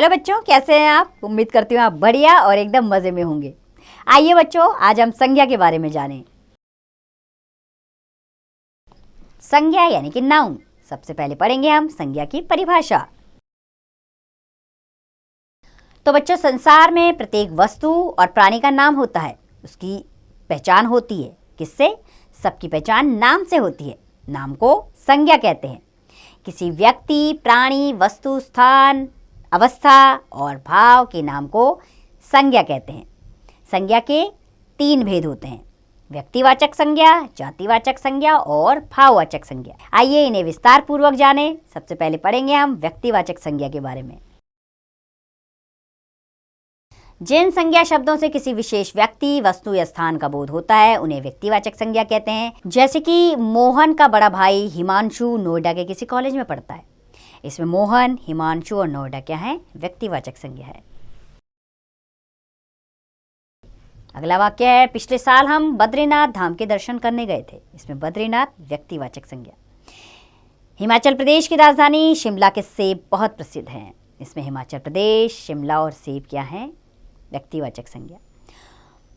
Hello बच्चों, कैसे हैं आप। उम्मीद करती हूँ आप बढ़िया और एकदम मज़े में होंगे। आइए बच्चों, आज हम संज्ञा के बारे में जानें। संज्ञा यानी कि नाउन। सबसे पहले पढ़ेंगे हम संज्ञा की परिभाषा। तो बच्चों, संसार में प्रत्येक वस्तु और प्राणी का नाम होता है, उसकी पहचान होती है। किससे? सबकी पहचान नाम से होती है। नाम को संज्ञा कहते हैं। किसी व्यक्ति, प्राणी, वस्तु, स्थान, अवस्था और भाव के नाम को संज्ञा कहते हैं। संज्ञा के 3 भेद होते हैं: व्यक्तिवाचक संज्ञा, जातिवाचक संज्ञा और भाववाचक संज्ञा। आइए इन्हें विस्तार पूर्वक जानें। सबसे पहले पढ़ेंगे हम व्यक्तिवाचक संज्ञा के बारे में। जिन संज्ञा शब्दों से किसी विशेष व्यक्ति, वस्तु या स्थान का बोध होता है उन्हें व्यक्तिवाचक संज्ञा कहते हैं। जैसे कि मोहन का बड़ा भाई हिमांशु नोएडा के किसी कॉलेज में पढ़ता है। इसमें मोहन, हिमांशु और नोएडा क्या है? व्यक्तिवाचक संज्ञा है। अगला वाक्य है, पिछले साल हम बद्रीनाथ धाम के दर्शन करने गए थे। इसमें बद्रीनाथ व्यक्तिवाचक संज्ञा। हिमाचल प्रदेश की राजधानी शिमला के सेब बहुत प्रसिद्ध हैं। इसमें हिमाचल प्रदेश, शिमला और सेब क्या हैं? व्यक्तिवाचक संज्ञा।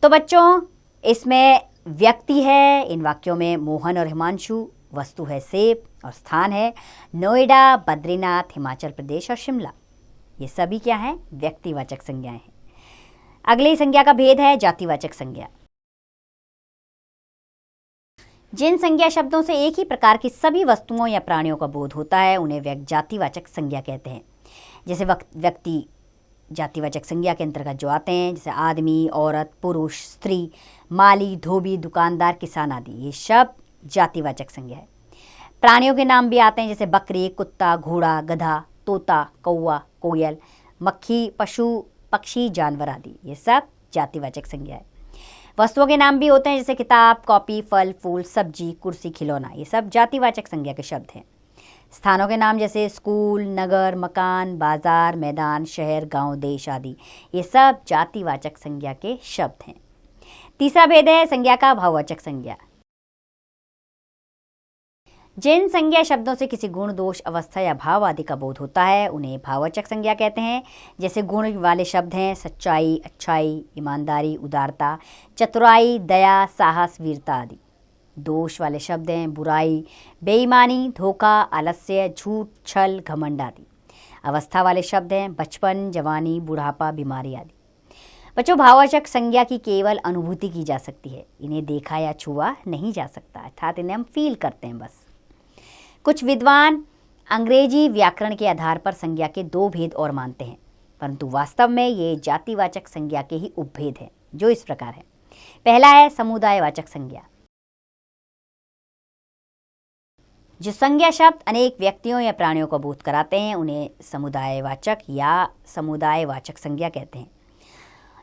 तो बच्चों, इसमें व्यक्ति है इन वाक्यों में मोहन और हिमांशु, वस्तु है सेब और स्थान है नोएडा, बद्रीनाथ, हिमाचल प्रदेश और शिमला। ये सभी क्या हैं? व्यक्तिवाचक संज्ञाएं हैं। अगली संज्ञा का भेद है जातिवाचक संज्ञा। जिन संज्ञा शब्दों से एक ही प्रकार की सभी वस्तुओं या प्राणियों का बोध होता है उन्हें जातिवाचक संज्ञा कहते हैं। जैसे व्यक्ति जातिवाचक संज्ञा के अंतर्गत जो आते हैं, जैसे आदमी, औरत, पुरुष, स्त्री, माली, धोबी, दुकानदार, किसान आदि, ये शब्द जातिवाचक संज्ञा है। प्राणियों के नाम भी आते हैं, जैसे बकरी, कुत्ता, घोड़ा, गधा, तोता, कौवा, कोयल, मक्खी, पशु, पक्षी, जानवर आदि, ये सब जातिवाचक संज्ञा है। वस्तुओं के नाम भी होते हैं, जैसे किताब, कॉपी, फल, फूल, सब्जी, कुर्सी, खिलौना, ये सब जातिवाचक संज्ञा के शब्द हैं। स्थानों के नाम जैसे स्कूल, नगर, मकान, बाजार, मैदान, शहर, गांव, देश आदि, ये सब जातिवाचक संज्ञा के शब्द हैं। तीसरा भेद है संज्ञा का भाववाचक संज्ञा। जिन संज्ञा शब्दों से किसी गुण, दोष, अवस्था या भाव आदि का बोध होता है उन्हें भाववाचक संज्ञा कहते हैं। जैसे गुण वाले शब्द हैं सच्चाई, अच्छाई, ईमानदारी, उदारता, चतुराई, दया, साहस, वीरता आदि। दोष वाले शब्द हैं बुराई, बेईमानी, धोखा, आलस्य, झूठ, छल, घमंड आदि। अवस्था वाले शब्द हैं बचपन, जवानी, बुढ़ापा, बीमारी आदि। बच्चों, भाववाचक संज्ञा की केवल अनुभूति की जा सकती है, इन्हें देखा या छुआ नहीं जा सकता, अर्थात इन्हें हम फील करते हैं बस। कुछ विद्वान अंग्रेजी व्याकरण के आधार पर संज्ञा के 2 भेद और मानते हैं, परंतु वास्तव में ये जातिवाचक संज्ञा के ही उपभेद हैं, जो इस प्रकार है। पहला है समुदायवाचक संज्ञा। जो संज्ञा शब्द अनेक व्यक्तियों या प्राणियों को बोध कराते हैं उन्हें समुदायवाचक या समुदायवाचक संज्ञा कहते हैं।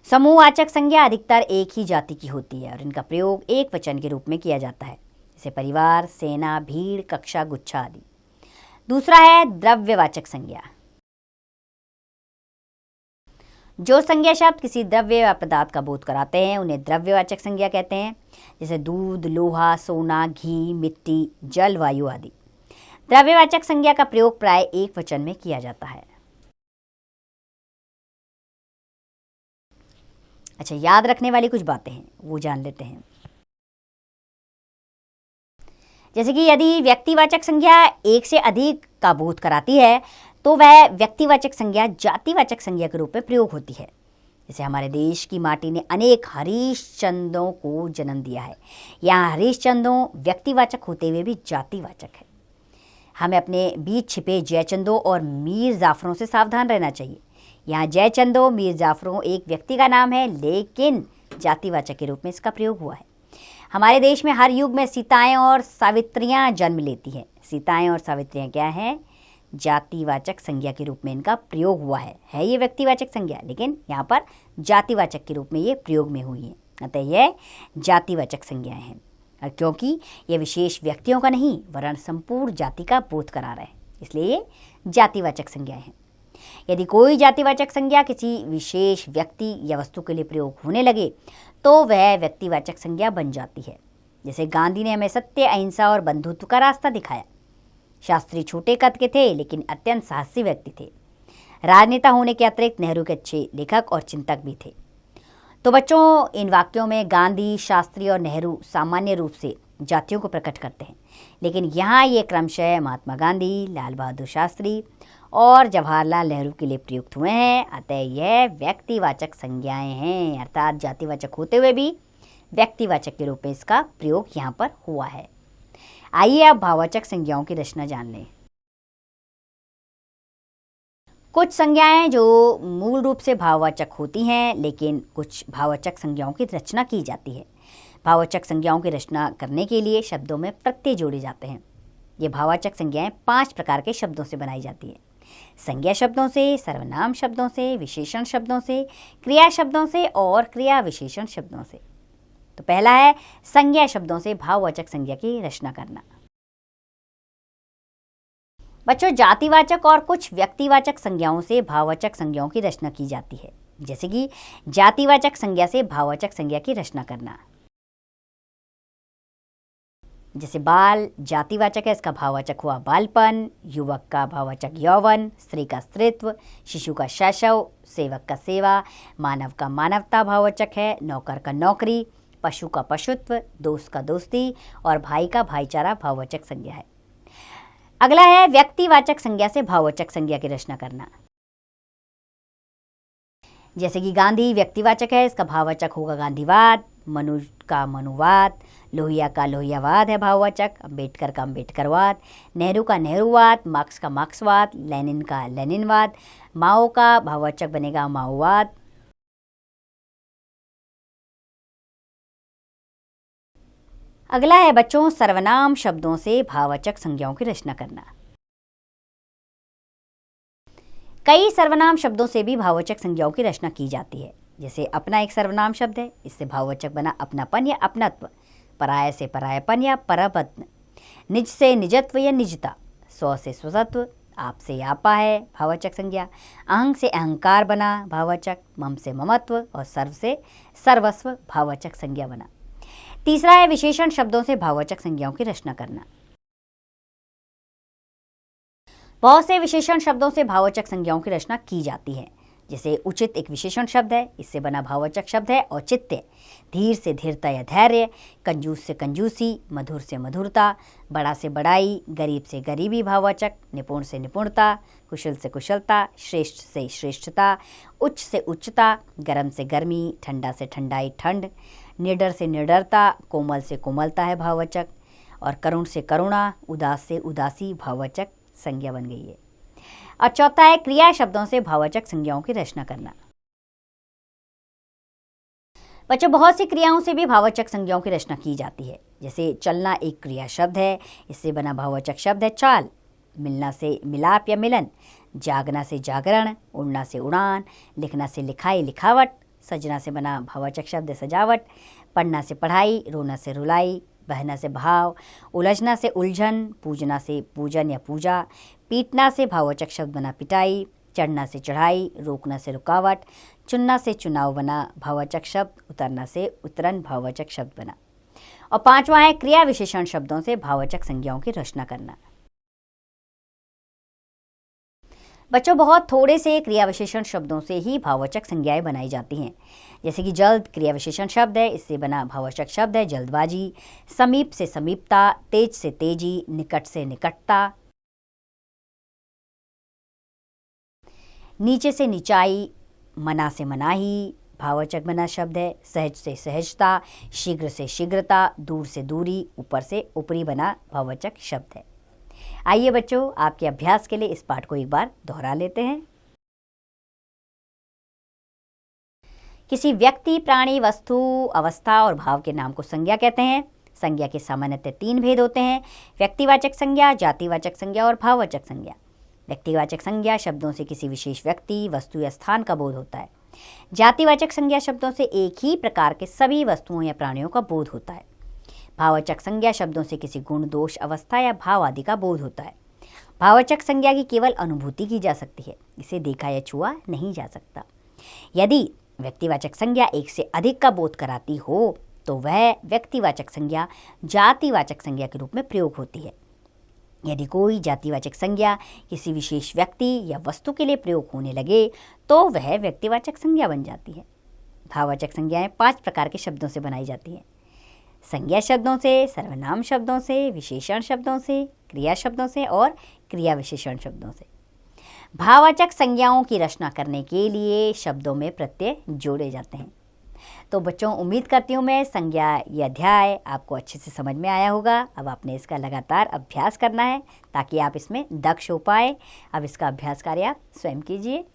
समूहवाचक संज्ञा अधिकतर एक ही जाति की होती है और इनका प्रयोग एक वचन के रूप में किया जाता है, जैसे परिवार, सेना, भीड़, कक्षा, गुच्छा आदि। दूसरा है द्रव्यवाचक संज्ञा। जो संज्ञा शब्द किसी द्रव्य या पदार्थ का बोध कराते हैं उन्हें द्रव्यवाचक संज्ञा कहते हैं, जैसे दूध, लोहा, सोना, घी, मिट्टी, जल, वायु आदि। द्रव्यवाचक संज्ञा का प्रयोग प्राय एक वचन में किया जाता है। अच्छा, याद रखने वाली कुछ बातें हैं, वो जान लेते हैं। जैसे कि यदि व्यक्तिवाचक संज्ञा एक से अधिक का बोध कराती है तो वह व्यक्तिवाचक संज्ञा जातिवाचक संज्ञा के रूप में प्रयोग होती है। जैसे हमारे देश की माटी ने अनेक हरीशचंद्रों को जन्म दिया है। यहाँ हरीशचंद्रों व्यक्तिवाचक होते हुए भी जातिवाचक है। हमें अपने बीच छिपे जयचंदों और मीर जाफरों से सावधान रहना चाहिए। यहाँ जयचंदों, मीर जाफरों एक व्यक्ति का नाम है, लेकिन जातिवाचक के रूप में इसका प्रयोग हुआ है। हमारे देश में हर युग में सीताएं और सावित्रियां जन्म लेती हैं। सीताएं और सावित्रियां क्या हैं? जातिवाचक संज्ञा के रूप में इनका प्रयोग हुआ है ये व्यक्तिवाचक संज्ञा, लेकिन यहाँ पर जातिवाचक के रूप में ये प्रयोग में हुई है, अतः यह जातिवाचक संज्ञाएं हैं। और क्योंकि ये विशेष व्यक्तियों का नहीं वरन संपूर्ण जाति का बोध करा रहे हैं, इसलिए ये जातिवाचक संज्ञाएं हैं। यदि कोई जातिवाचक संज्ञा किसी विशेष व्यक्ति या वस्तु के लिए प्रयोग होने लगे तो वह व्यक्तिवाचक संज्ञा बन जाती है। जैसे गांधी ने हमें सत्य, अहिंसा और बंधुत्व का रास्ता दिखाया। शास्त्री छोटे कद के थे लेकिन अत्यंत साहसी व्यक्ति थे। राजनेता होने के अतिरिक्त नेहरू के अच्छे लेखक और चिंतक भी थे। तो बच्चों, इन वाक्यों में गांधी, शास्त्री और नेहरू सामान्य रूप से जातियों को प्रकट करते हैं, लेकिन यहाँ ये क्रमशः महात्मा गांधी, लाल बहादुर शास्त्री और जवाहरलाल नेहरू के लिए प्रयुक्त हुए हैं। अतः यह व्यक्तिवाचक संज्ञाएं हैं, अर्थात जातिवाचक होते हुए भी व्यक्तिवाचक के रूप में इसका प्रयोग यहाँ पर हुआ है। आइए अब भाववाचक संज्ञाओं की रचना जान लें। कुछ संज्ञाएं जो मूल रूप से भाववाचक होती हैं, लेकिन कुछ भाववाचक संज्ञाओं की रचना की जाती है। भाववाचक संज्ञाओं की रचना करने के लिए शब्दों में प्रत्यय जोड़े जाते हैं। ये भाववाचक संज्ञाएं 5 प्रकार के शब्दों से बनाई जाती है। संज्ञा शब्दों से, सर्वनाम शब्दों से, विशेषण शब्दों से, क्रिया शब्दों से और क्रिया विशेषण शब्दों से। तो पहला है संज्ञा शब्दों से भाववाचक संज्ञा की रचना करना। बच्चों, जातिवाचक और कुछ व्यक्तिवाचक संज्ञाओं से भाववाचक संज्ञाओं की रचना की जाती है। जैसे कि जातिवाचक संज्ञा से भाववाचक संज्ञा की रचना करना। जैसे बाल जातिवाचक है, इसका भाववाचक हुआ बालपन। युवक का भाववाचक यौवन। स्त्री का स्त्रीत्व। शिशु का शैशव। सेवक का सेवा। मानव का मानवता भाववाचक है। नौकर का नौकरी। पशु का पशुत्व। दोस्त का दोस्ती और भाई का भाईचारा भाववाचक संज्ञा है। अगला है व्यक्तिवाचक संज्ञा से भाववाचक संज्ञा की रचना करना। जैसे कि गांधी व्यक्तिवाचक है, इसका भाववाचक होगा गांधीवाद। मनु का मनुवाद। लोहिया का लोहियावाद है भाववाचक। अम्बेडकर का अम्बेडकरवाद। नेहरू का नेहरूवाद। मार्क्स का मार्क्सवाद। लेनिन का लेनिनवाद। माओ का भाववाचक बनेगा माओवाद। अगला है बच्चों सर्वनाम शब्दों से भाववाचक संज्ञाओं की रचना करना। कई सर्वनाम शब्दों से भी भाववाचक संज्ञाओं की रचना की जाती है। जैसे अपना एक सर्वनाम शब्द है, इससे भाववाचक बना अपनापन या अपनत्व। पराय से परायपन या परपत्न। निज से निजत्व या निजता। स्व से स्वसत्व। आप से आपा है भाववाचक संज्ञा। अहंग से अहंकार बना भाववाचक। मम से ममत्व और सर्व से सर्वस्व भाववाचक संज्ञा बना। तीसरा है विशेषण शब्दों से भाववाचक संज्ञाओं की रचना करना। बहुत से विशेषण शब्दों से भाववाचक संज्ञाओं की रचना की जाती है। जैसे उचित एक विशेषण शब्द है, इससे बना भाववाचक शब्द है औचित्य। धीर से धीरता या धैर्य। कंजूस से कंजूसी। मधुर से मधुरता। बड़ा से बड़ाई। गरीब से गरीबी भाववाचक। निपुण से निपुणता। कुशल से कुशलता। श्रेष्ठ से श्रेष्ठता। उच्च से उच्चता। गर्म से गर्मी। ठंडा से ठंडाई ठंड। निडर से निडरता। कोमल से कोमलता है भाववाचक। और करुण से करुणा। उदास से उदासी भाववाचक संज्ञा बन गई है। और चौथा है क्रिया शब्दों से भाववाचक संज्ञाओं की रचना करना। बच्चों, बहुत सी क्रियाओं से भी भाववाचक संज्ञाओं की रचना की जाती है। जैसे चलना एक क्रिया शब्द है, इससे बना भाववाचक शब्द है चाल। मिलना से मिलाप या मिलन। जागना से जागरण। उड़ना से उड़ान। लिखना से लिखाई लिखावट। सजना से बना भाववाचक शब्द है सजावट। पढ़ना से पढ़ाई। रोना से रुलाई। बहना से भाव। उलझना से उलझन। पूजना से पूजन या पूजा। पीटना से भाववाचक शब्द बना पिटाई। चढ़ना से चढ़ाई। रोकना से रुकावट। चुनना से चुनाव बना भाववाचक शब्द। उतरना से उतरन भाववाचक शब्द बना। और पांचवा है क्रिया विशेषण शब्दों से भाववाचक संज्ञाओं की रचना करना। बच्चों, बहुत थोड़े से क्रिया विशेषण शब्दों से ही भाववाचक संज्ञाएं बनाई जाती हैं। जैसे कि जल्द क्रिया विशेषण शब्द है, इससे बना भाववाचक शब्द है जल्दबाजी। समीप से समीपता। तेज से तेजी। निकट से निकटता। नीचे से नीचाई। मना से मनाही भाववाचक बना शब्द है। सहज से सहजता। शीघ्र से शीघ्रता। दूर से दूरी। ऊपर से ऊपरी बना भाववाचक शब्द है। आइए बच्चों, आपके अभ्यास के लिए इस पाठ को एक बार दोहरा लेते हैं। किसी व्यक्ति, प्राणी, वस्तु, अवस्था और भाव के नाम को संज्ञा कहते हैं। संज्ञा के सामान्यतः 3 भेद होते हैं: व्यक्तिवाचक संज्ञा, जातिवाचक संज्ञा और भाववाचक संज्ञा। व्यक्तिवाचक संज्ञा शब्दों से किसी विशेष व्यक्ति, वस्तु या स्थान का बोध होता है। जातिवाचक संज्ञा शब्दों से एक ही प्रकार के सभी वस्तुओं या प्राणियों का बोध होता है। भाववाचक संज्ञा शब्दों से किसी गुण, दोष, अवस्था या भाव आदि का बोध होता है। भाववाचक संज्ञा की केवल अनुभूति की जा सकती है, इसे देखा या छुआ नहीं जा सकता। यदि व्यक्तिवाचक संज्ञा एक से अधिक का बोध कराती हो तो वह व्यक्तिवाचक संज्ञा जातिवाचक संज्ञा के रूप में प्रयोग होती है। यदि कोई जातिवाचक संज्ञा किसी विशेष व्यक्ति या वस्तु के लिए प्रयोग होने लगे तो वह व्यक्तिवाचक संज्ञा बन जाती है। भाववाचक संज्ञाएं 5 प्रकार के शब्दों से बनाई जाती हैं। संज्ञा शब्दों से, सर्वनाम शब्दों से, विशेषण शब्दों से, क्रिया शब्दों से और क्रिया विशेषण शब्दों से। भाववाचक संज्ञाओं की रचना करने के लिए शब्दों में प्रत्यय जोड़े जाते हैं। तो बच्चों, उम्मीद करती हूँ मैं संज्ञा ये अध्याय आपको अच्छे से समझ में आया होगा। अब आपने इसका लगातार अभ्यास करना है ताकि आप इसमें दक्ष हो पाए। अब इसका अभ्यास कार्य आप स्वयं कीजिए।